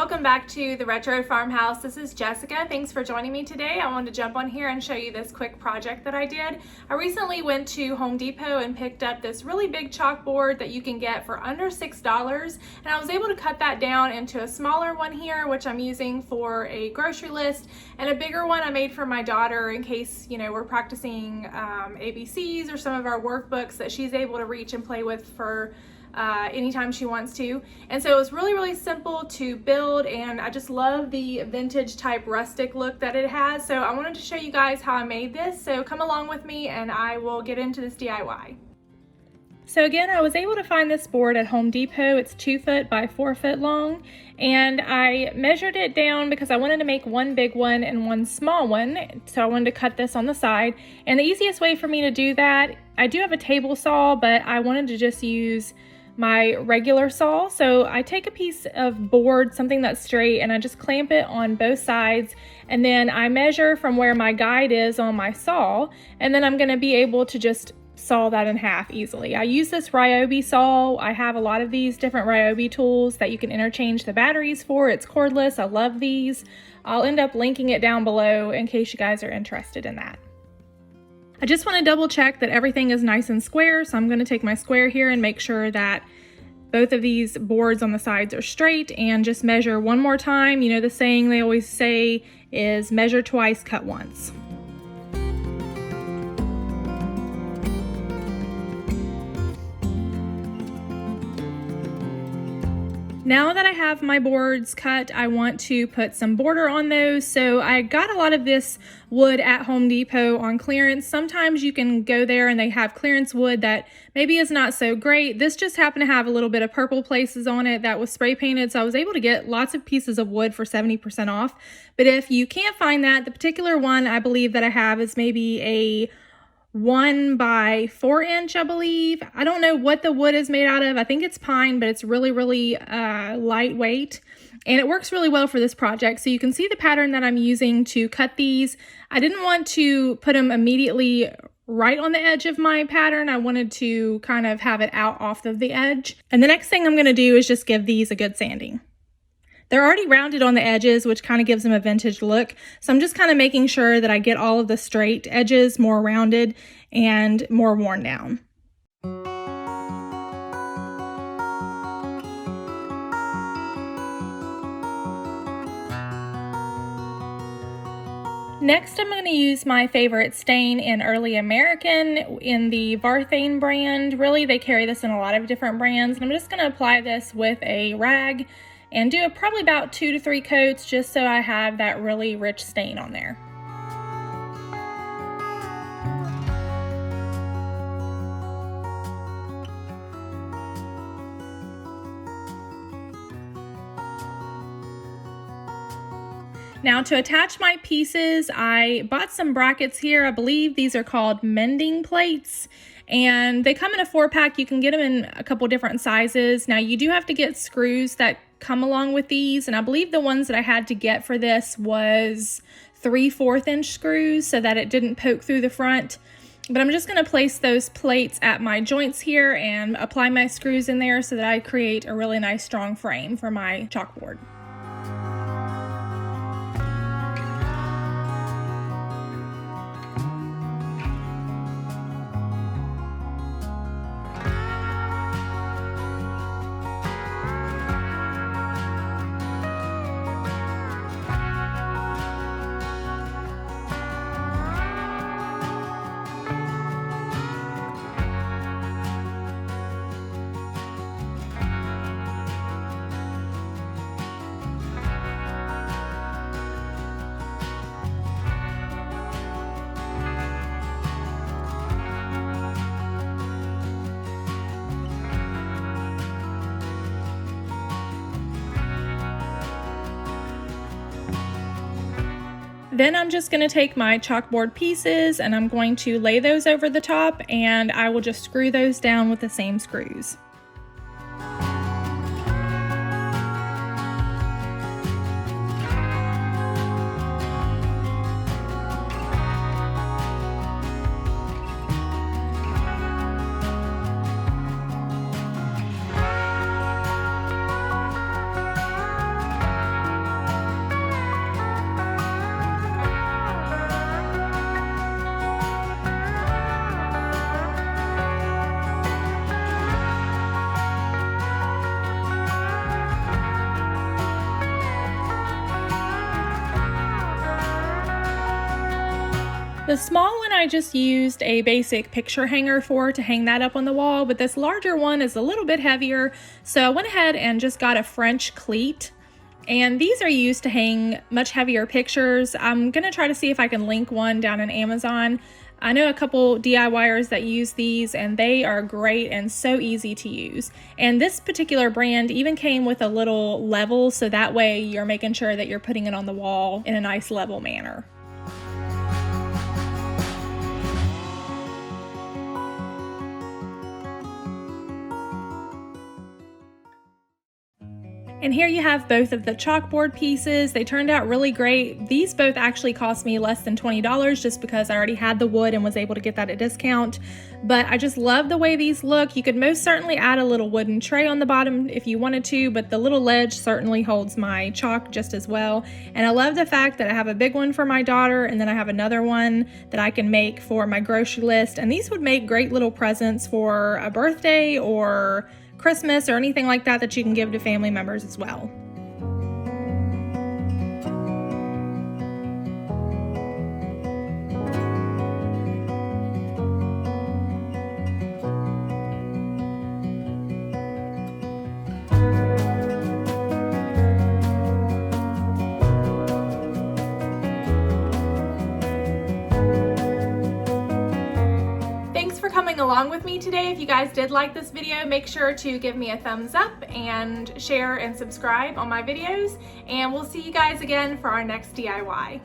welcome back to the Retro Farmhouse. This is Jessica. Thanks for joining me today. I wanted to jump on here and show you this quick project that I did. I recently went to Home Depot and picked up this really big chalkboard that you can get for under $6, and I was able to cut that down into a smaller one here, which I'm using for a grocery list, and a bigger one I made for my daughter in case, we're practicing ABCs or some of our workbooks that she's able to reach and play with for anytime she wants to. And so it was really simple to build, and I just love the vintage type rustic look that it has. So I wanted to show you guys how I made this. So come along with me and I will get into this DIY. So again, I was able to find this board at Home Depot. It's 2 foot by 4 foot long, and I measured it down because I wanted to make one big one and one small one. So I wanted to cut this on the side, and the easiest way for me to do that, I do have a table saw, but I wanted to just use my regular saw. So I take a piece of board, something that's straight, and I just clamp it on both sides, and then I measure from where my guide is on my saw, and then I'm going to be able to just saw that in half easily. I use this Ryobi saw. I have a lot of these different Ryobi tools that you can interchange the batteries for. It's cordless. I love these. I'll end up linking it down below in case you guys are interested in that. I just want to double check that everything is nice and square, so I'm going to take my square here and make sure that both of these boards on the sides are straight, and just measure one more time. The saying they always say is measure twice, cut once. Now that I have my boards cut, I want to put some border on those. So I got a lot of this wood at Home Depot on clearance. Sometimes you can go there and they have clearance wood that maybe is not so great. This just happened to have a little bit of purple places on it that was spray painted. So I was able to get lots of pieces of wood for 70% off. But if you can't find that, the particular one I believe that I have is maybe a 1 by 4 inch, I believe. I don't know what the wood is made out of. I think it's pine, but it's really lightweight, and it works really well for this project. So you can see the pattern that I'm using to cut these. I didn't want to put them immediately right on the edge of my pattern. I wanted to kind of have it out off of the edge. And the next thing I'm going to do is just give these a good sanding. They're already rounded on the edges, which kind of gives them a vintage look. So I'm just kind of making sure that I get all of the straight edges more rounded and more worn down. Next, I'm going to use my favorite stain in Early American in the Varthane brand. Really, they carry this in a lot of different brands. And I'm just going to apply this with a rag and do probably about 2 to 3 coats just so I have that really rich stain on there. Now to attach my pieces, I bought some brackets here. I believe these are called mending plates, and they come in a 4-pack. You can get them in a couple different sizes. Now you do have to get screws that come along with these, and I believe the ones that I had to get for this was 3/4 inch screws so that it didn't poke through the front. But I'm just going to place those plates at my joints here and apply my screws in there so that I create a really nice strong frame for my chalkboard. Then I'm just going to take my chalkboard pieces and I'm going to lay those over the top, and I will just screw those down with the same screws. The small one I just used a basic picture hanger for to hang that up on the wall, but this larger one is a little bit heavier, so I went ahead and just got a French cleat. And these are used to hang much heavier pictures. I'm going to try to see if I can link one down on Amazon. I know a couple DIYers that use these and they are great and so easy to use. And this particular brand even came with a little level, so that way you're making sure that you're putting it on the wall in a nice level manner. And here you have both of the chalkboard pieces. They turned out really great. These both actually cost me less than $20 just because I already had the wood and was able to get that at a discount. But I just love the way these look. You could most certainly add a little wooden tray on the bottom if you wanted to, but the little ledge certainly holds my chalk just as well. And I love the fact that I have a big one for my daughter, and then I have another one that I can make for my grocery list. And these would make great little presents for a birthday or Christmas or anything like that that you can give to family members as well. Coming along with me today. If you guys did like this video, make sure to give me a thumbs up and share and subscribe on my videos, and we'll see you guys again for our next DIY.